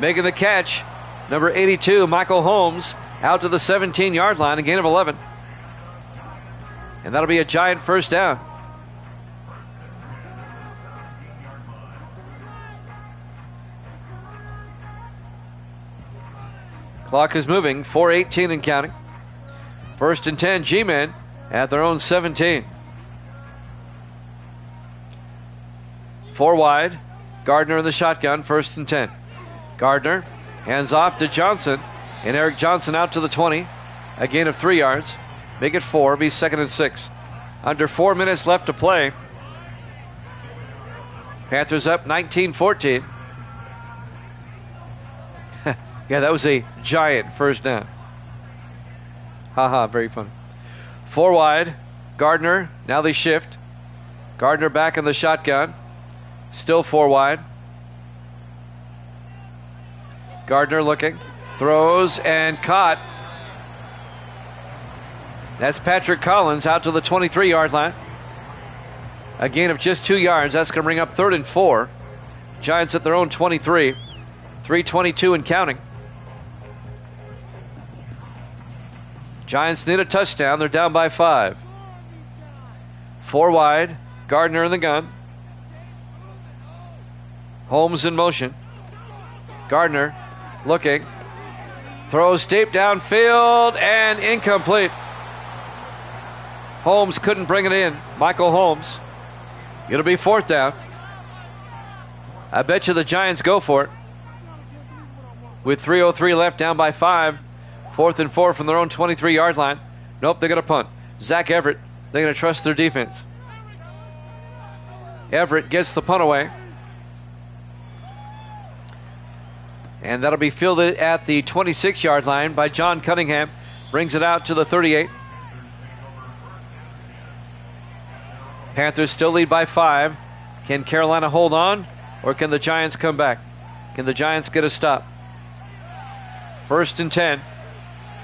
Making the catch, number 82, Michael Holmes, out to the 17-yard line, a gain of 11. And that'll be a Giant 1st down. Clock is moving, 4:18 and counting. 1st and 10, G-Men at their own 17. 4 wide, Gardner in the shotgun, 1st and 10. Gardner hands off to Johnson, and Eric Johnson out to the 20. A gain of 3 yards. Make it 4, be 2nd and 6. Under 4 minutes left to play. Panthers up 19-14. Yeah, that was a Giant 1st down. Haha, very funny. 4 wide, Gardner, now they shift. Gardner back in the shotgun. Still 4 wide. Gardner looking, throws, and caught. That's Patrick Collins out to the 23-yard line. A gain of just 2 yards. That's going to bring up 3rd and 4. Giants at their own 23. 3:22 and counting. Giants need a touchdown. They're down by 5. 4 wide. Gardner in the gun. Holmes in motion. Gardner looking. Throws deep downfield and incomplete. Holmes couldn't bring it in. Michael Holmes. It'll be 4th down. I bet you the Giants go for it. With 3:03 left, down by 5. 4th and 4 from their own 23-yard line. Nope, they're going to punt. Zach Everett, they're going to trust their defense. Everett gets the punt away. And that'll be fielded at the 26-yard line by John Cunningham. Brings it out to the 38. Panthers still lead by 5. Can Carolina hold on, or can the Giants come back? Can the Giants get a stop? 1st and 10.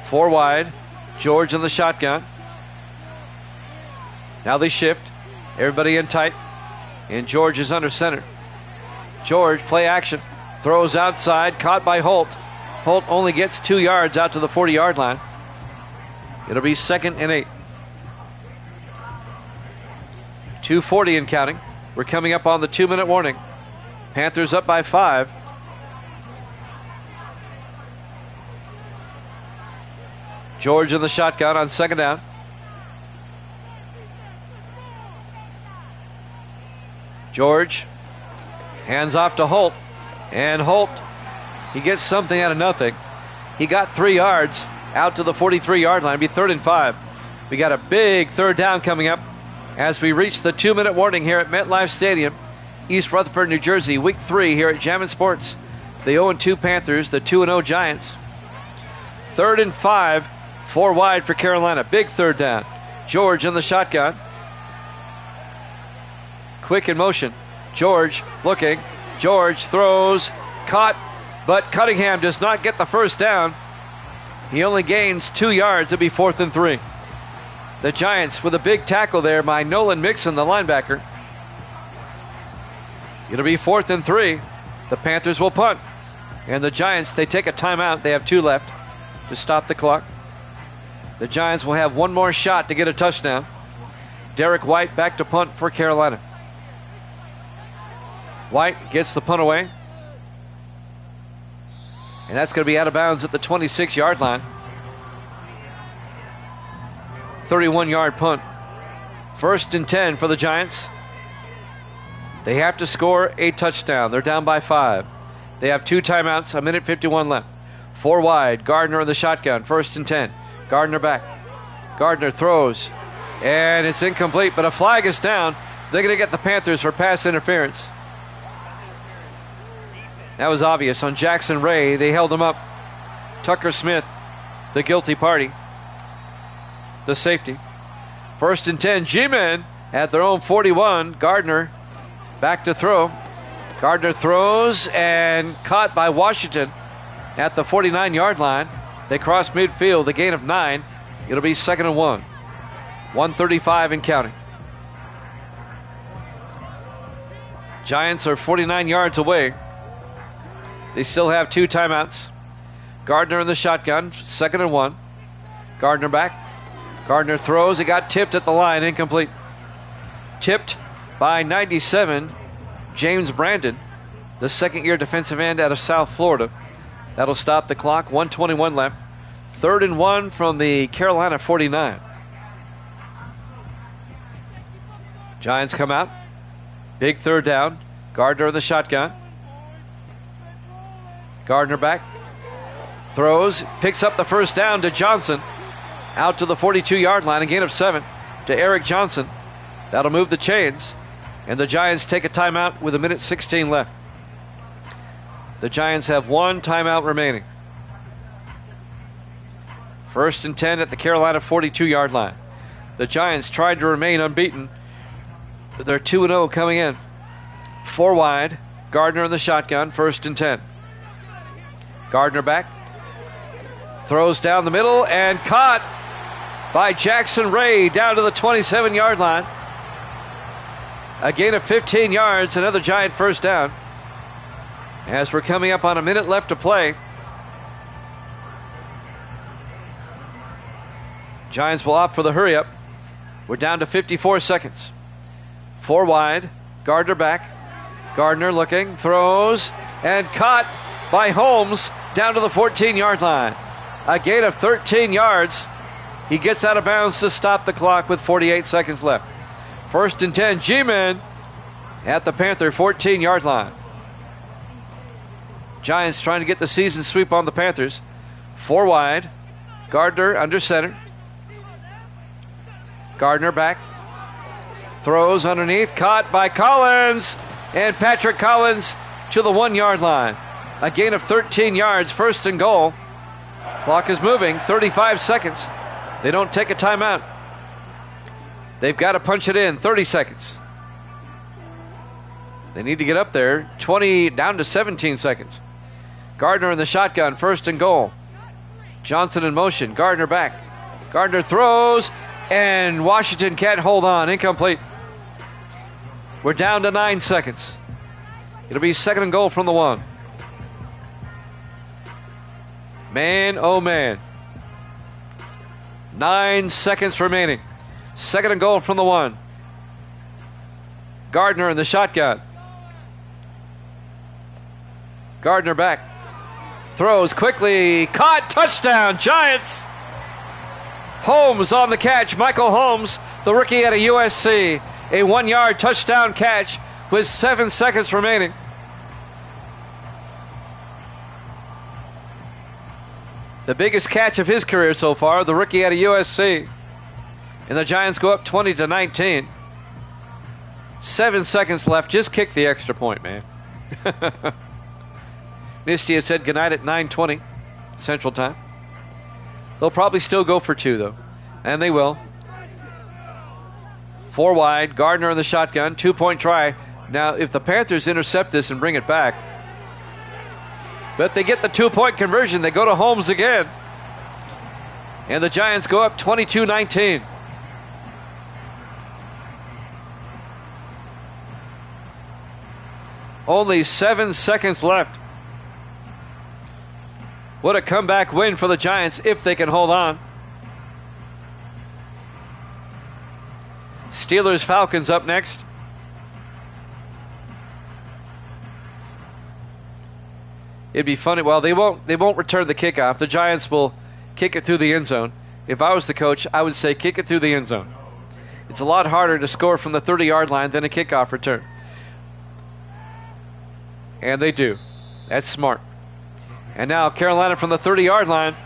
4 wide. George in the shotgun. Now they shift. Everybody in tight. And George is under center. George, play action. Throws outside. Caught by Holt. Holt only gets 2 yards out to the 40-yard line. It'll be 2nd and 8. 2:40 and counting. We're coming up on the 2-minute warning. Panthers up by 5. George in the shotgun on 2nd down. George hands off to Holt. And Holt, he gets something out of nothing. He got 3 yards out to the 43-yard line. It'll be 3rd and 5. We got a big 3rd down coming up as we reach the 2-minute warning here at MetLife Stadium, East Rutherford, New Jersey. Week 3 here at Jammin' Sports. The 0-2 Panthers, the 2-0 Giants. 3rd and 5, 4 wide for Carolina. Big 3rd down. George in the shotgun. Quick in motion. George looking. George throws. Caught. But Cunningham does not get the 1st down. He only gains 2 yards. It'll be 4th and 3. The Giants with a big tackle there by Nolan Mixon, the linebacker. It'll be 4th and 3. The Panthers will punt. And the Giants, they take a timeout. They have 2 left to stop the clock. The Giants will have 1 more shot to get a touchdown. Derek White back to punt for Carolina. White gets the punt away. And that's going to be out of bounds at the 26-yard line. 31-yard punt. 1st and 10 for the Giants. They have to score a touchdown. They're down by 5. They have 2 timeouts, 1:51 left. 4 wide. Gardner in the shotgun. 1st and 10. Gardner back. Gardner throws. And it's incomplete, but a flag is down. They're going to get the Panthers for pass interference. That was obvious on Jackson Ray. They held him up. Tucker Smith, the guilty party. The safety. 1st and 10. G-Men at their own 41. Gardner back to throw. Gardner throws and caught by Washington at the 49-yard line. They cross midfield, a gain of 9. It'll be 2nd and 1. 1:35 and counting. Giants are 49 yards away. They still have 2 timeouts. Gardner in the shotgun, 2nd and 1. Gardner back. Gardner throws. It got tipped at the line, incomplete. Tipped by 97, James Brandon, the 2nd-year defensive end out of South Florida. That'll stop the clock. 1:21 left. 3rd and 1 from the Carolina 49. Giants come out. Big 3rd down. Gardner in the shotgun. Gardner back. Throws. Picks up the 1st down to Johnson. Out to the 42-yard line. A gain of 7 to Eric Johnson. That'll move the chains. And the Giants take a timeout with 1:16 left. The Giants have 1 timeout remaining. 1st and 10 at the Carolina 42-yard line. The Giants tried to remain unbeaten. They're 2-0 coming in. 4 wide. Gardner in the shotgun. 1st and 10. Gardner back. Throws down the middle and caught by Jackson Ray down to the 27-yard line. A gain of 15 yards. Another Giant 1st down. As we're coming up on a minute left to play. Giants will opt for the hurry up. We're down to 54 seconds. 4 wide. Gardner back. Gardner looking. Throws. And caught by Holmes down to the 14-yard line. A gain of 13 yards. He gets out of bounds to stop the clock with 48 seconds left. 1st and 10. G-Men at the Panther 14-yard line. Giants trying to get the season sweep on the Panthers. 4 wide. Gardner under center. Gardner back. Throws underneath. Caught by Collins. And Patrick Collins to the 1-yard line. A gain of 13 yards. 1st and goal. Clock is moving. 35 seconds. They don't take a timeout. They've got to punch it in. 30 seconds. They need to get up there. 20 down to 17 seconds. Gardner in the shotgun. First and goal. Johnson in motion. Gardner back. Gardner throws. And Washington can't hold on. Incomplete. We're down to 9 seconds. It'll be second and goal from the 1. Man, oh man. 9 seconds remaining. Second and goal from the 1. Gardner in the shotgun. Gardner back. Throws quickly. Caught. Touchdown. Giants. Holmes on the catch. Michael Holmes, the rookie out of USC. A 1-yard touchdown catch with 7 seconds remaining. The biggest catch of his career so far, the rookie out of USC. And the Giants go up 20-19. 7 seconds left. Just kick the extra point, man. Misty had said goodnight at 9:20 Central Time. They'll probably still go for 2, though. And they will. 4 wide. Gardner in the shotgun. 2-point try. Now, if the Panthers intercept this and bring it back, but they get the 2-point conversion, they go to Holmes again. And the Giants go up 22-19. Only 7 seconds left. What a comeback win for the Giants if they can hold on. Steelers Falcons up next. It'd be funny. Well, they won't return the kickoff. The Giants will kick it through the end zone. If I was the coach, I would say kick it through the end zone. It's a lot harder to score from the 30-yard line than a kickoff return. And they do. That's smart. And now Carolina from the 30-yard line.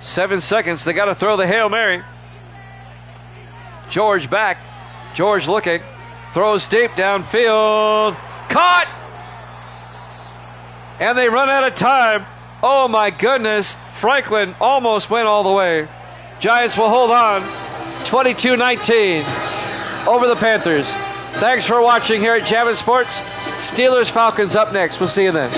7 seconds. They got to throw the Hail Mary. George back. George looking. Throws deep downfield. Caught! And they run out of time. Oh my goodness. Franklin almost went all the way. Giants will hold on. 22-19 over the Panthers. Thanks for watching here at Javits Sports. Steelers Falcons up next. We'll see you then.